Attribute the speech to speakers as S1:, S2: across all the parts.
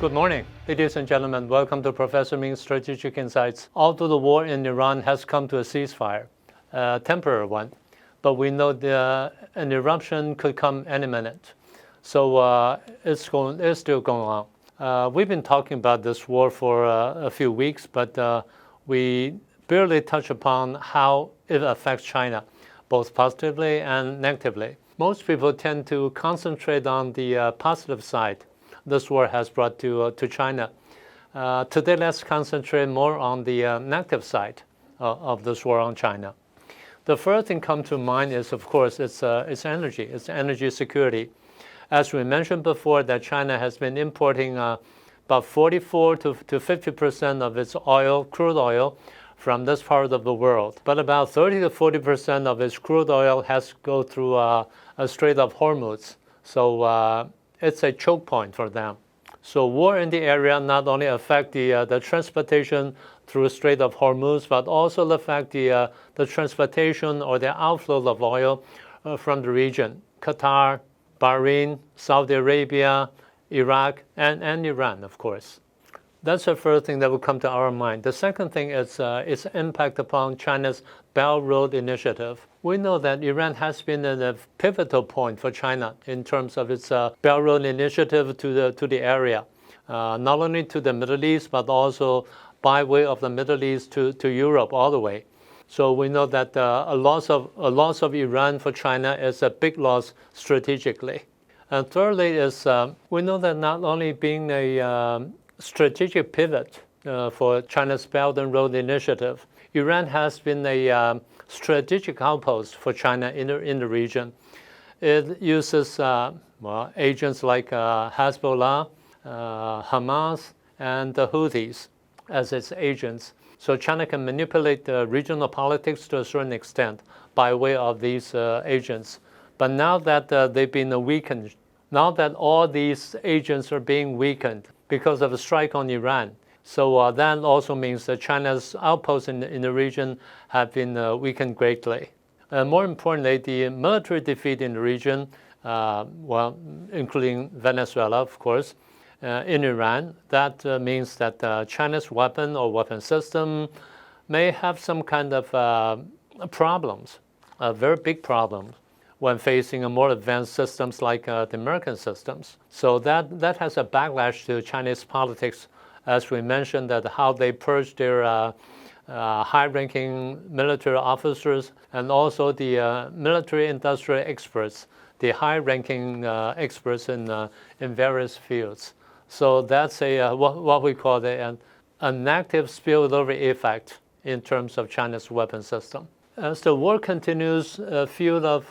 S1: Good morning, ladies and gentlemen. Welcome to Professor Ming's Strategic Insights. Although the war in Iran has come to a ceasefire, a temporary one, but we know an eruption could come any minute. So it's still going on. We've been talking about this war for a few weeks, but we barely touch upon how it affects China, both positively and negatively. Most people tend to concentrate on the positive side this war has brought to China. Today, let's concentrate more on the negative side of this war on China. The first thing come to mind is, of course, it's energy. It's energy security. As we mentioned before, that China has been importing about 44 to 50% of its oil, crude oil, from this part of the world. But about 30 to 40% of its crude oil has to go through a Strait of Hormuz. So it's a choke point for them. So war in the area not only affect the transportation through Strait of Hormuz, but also affect the transportation or the outflow of oil from the region. Qatar, Bahrain, Saudi Arabia, Iraq, and Iran, of course. That's the first thing that will come to our mind. The second thing is its impact upon China's Belt Road Initiative. We know that Iran has been at a pivotal point for China in terms of its Belt Road Initiative to the area, not only to the Middle East, but also by way of the Middle East to Europe all the way. So we know that a loss of Iran for China is a big loss strategically. And thirdly is we know that not only being a strategic pivot for China's Belt and Road Initiative, Iran has been a strategic outpost for China in the region. It uses agents like Hezbollah, Hamas, and the Houthis as its agents. So China can manipulate the regional politics to a certain extent by way of these agents. But now that they've been weakened, now that all these agents are being weakened because of a strike on Iran, so that also means that China's outposts in the region have been weakened greatly. More importantly, the military defeat in the region, including Venezuela, of course, in Iran, that means that China's weapon or weapon system may have some kind of problems, very big problems, when facing a more advanced systems like the American systems. So that has a backlash to Chinese politics, as we mentioned, that how they purged their high-ranking military officers and also the military industrial experts, the high-ranking experts in various fields. So that's what we call a negative spillover effect in terms of China's weapon system. As the war continues, a field of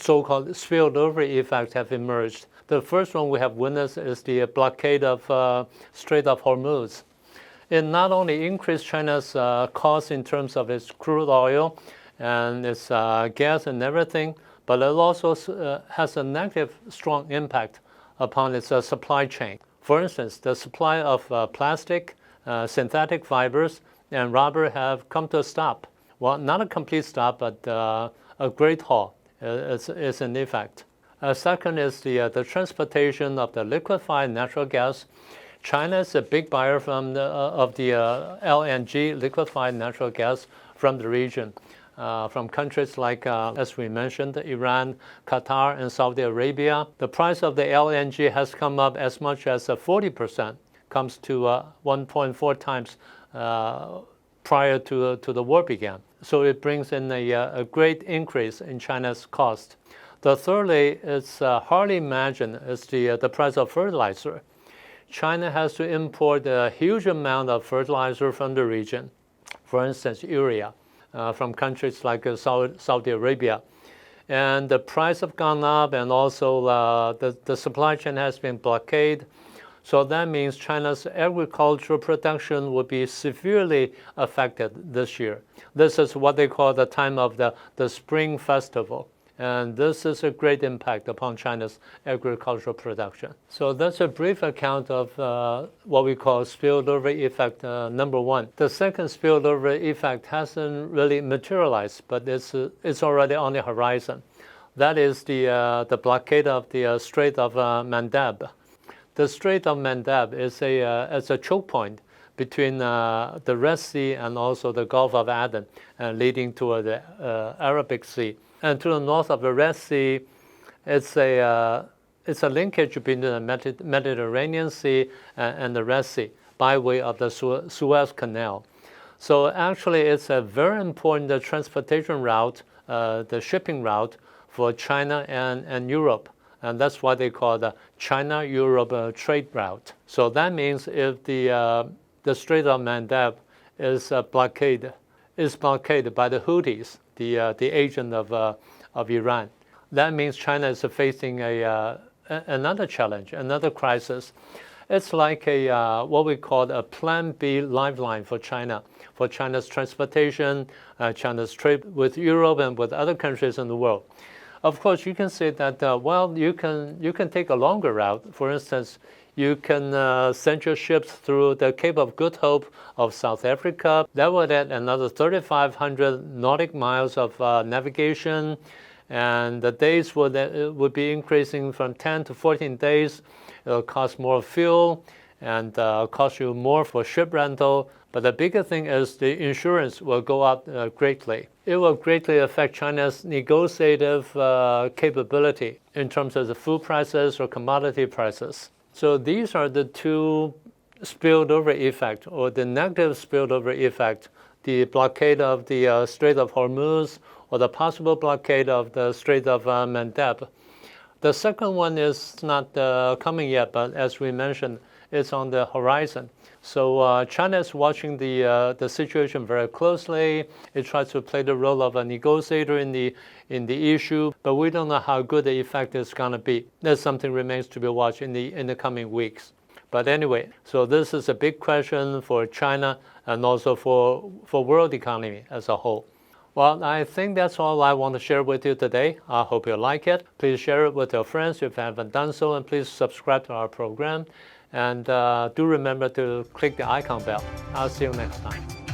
S1: so-called spillover effects have emerged. The first one we have witnessed is the blockade of Strait of Hormuz. It not only increased China's cost in terms of its crude oil and its gas and everything, but it also has a negative, strong impact upon its supply chain. For instance, the supply of plastic, synthetic fibers, and rubber have come to a stop. Well, not a complete stop, but a great halt is an effect. Second is the transportation of the liquefied natural gas. China is a big buyer of the LNG, liquefied natural gas, from the region, from countries like, as we mentioned, Iran, Qatar, and Saudi Arabia. The price of the LNG has come up as much as 40%, comes to 1.4 times prior to the war began. So it brings in a great increase in China's cost. The thirdly is hardly imagined is the price of fertilizer. China has to import a huge amount of fertilizer from the region, for instance, urea, from countries like Saudi Arabia. And the price have gone up, and also the supply chain has been blockaded. So that means China's agricultural production will be severely affected this year. This is what they call the time of the Spring Festival. And this is a great impact upon China's agricultural production. So that's a brief account of what we call spillover effect number one. The second spillover effect hasn't really materialized, but it's already on the horizon. That is the blockade of the Strait of Mandab. The Strait of Mandab is a choke point between the Red Sea and also the Gulf of Aden, leading to the Arabic Sea. And to the north of the Red Sea, it's a linkage between the Mediterranean Sea and the Red Sea by way of the Suez Canal. So actually, it's a very important transportation route, the shipping route for China and Europe. And that's why they call the China-Europe trade route. So that means if the Strait of Mandab is blockaded by the Houthis, the agent of Iran, that means China is facing another challenge, another crisis. It's like what we call a Plan B lifeline for China, for China's transportation, China's trade with Europe and with other countries in the world. Of course, you can say that, well, you can take a longer route. For instance, you can send your ships through the Cape of Good Hope of South Africa. That would add another 3,500 nautical miles of navigation, and the days would be increasing from 10 to 14 days. It'll cost more fuel and cost you more for ship rental. But the bigger thing is the insurance will go up greatly. It will greatly affect China's negotiative capability in terms of the food prices or commodity prices. So these are the two spillover effect, or the negative spillover effect, the blockade of the Strait of Hormuz or the possible blockade of the Strait of Mandab. The second one is not coming yet, but as we mentioned, it's on the horizon. So China is watching the situation very closely. It tries to play the role of a negotiator in the issue, but we don't know how good the effect is going to be. That's something remains to be watched in the coming weeks. But anyway, so this is a big question for China and also for world economy as a whole. Well, I think that's all I want to share with you today. I hope you like it. Please share it with your friends if you haven't done so, and please subscribe to our program. And do remember to click the icon bell. I'll see you next time.